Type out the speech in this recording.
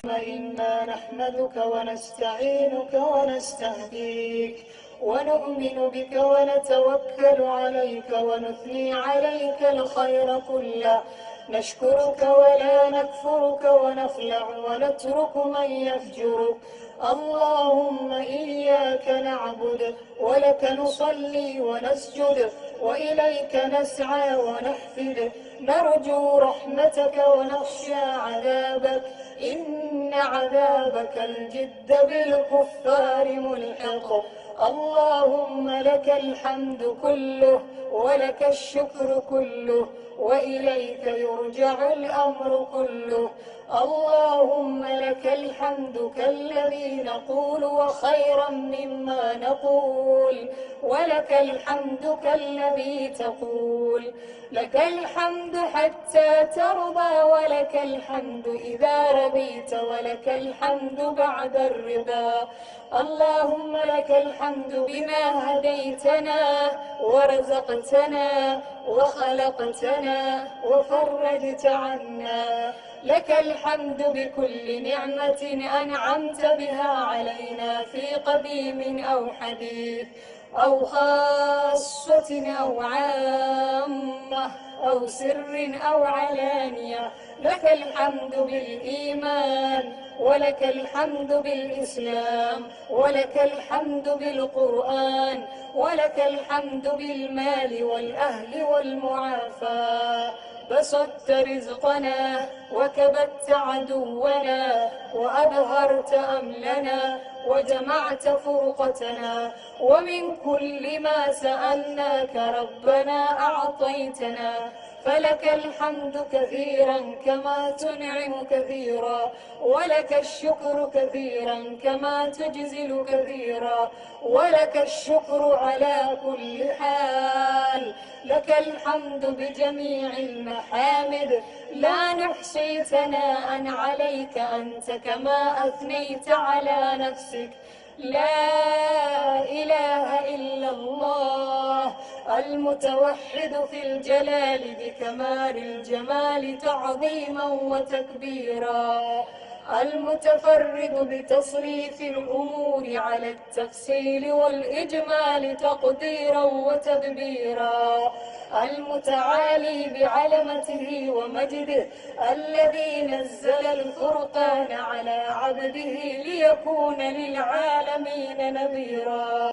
إنا نحمدك ونستعينك ونستهديك ونؤمن بك ونتوكل عليك ونثني عليك الخير كله، نشكرك ولا نكفرك ونخلع ونترك من يفجرك. اللهم إياك نعبد ولك نصلي ونسجد وإليك نسعى ونحفد، نرجو رحمتك ونخشى عذابك، إن عذابك الجد بالكفار ملحق. اللهم لك الحمد كله ولك الشكر كله وإليك يرجع الأمر كله. اللهم لك الحمد كالذي نقول وخيرا مما نقول، ولك الحمد كالذي تقول. لك الحمد حتى ترضى ولك الحمد إذا رضيت ولك الحمد بعد الرضا. اللهم لك الحمد بما هديتنا ورزقتنا وخلقتنا وفرجت عنا. لك الحمد بكل نعمة أنعمت بها علينا في قديم أو حديث أو خاصة أو عامة أو سر أو علانية. لك الحمد بالإيمان ولك الحمد بالإسلام ولك الحمد بالقرآن ولك الحمد بالمال والأهل والمعافاة. بسطت رزقنا وكبت عدونا وأبهرت أملنا وجمعت فرقتنا، ومن كل ما سألناك ربنا أعطيتنا، فلك الحمد كثيرا كما تنعم كثيرا، ولك الشكر كثيرا كما تجزل كثيرا، ولك الشكر على كل حال. لك الحمد بجميع المحامد، لا نحصي ثناء عليك أنت كما أثنيت على نفسك. لا إله إلا الله المتوحد في الجلال بكمال الجمال تعظيما وتكبيرا، المتفرد بتصريف الأمور على التفصيل والإجمال تقديرا وتدبيرا، المتعالي بعلمته ومجده الذي نزل الفرقان على عبده ليكون للعالمين نذيرا.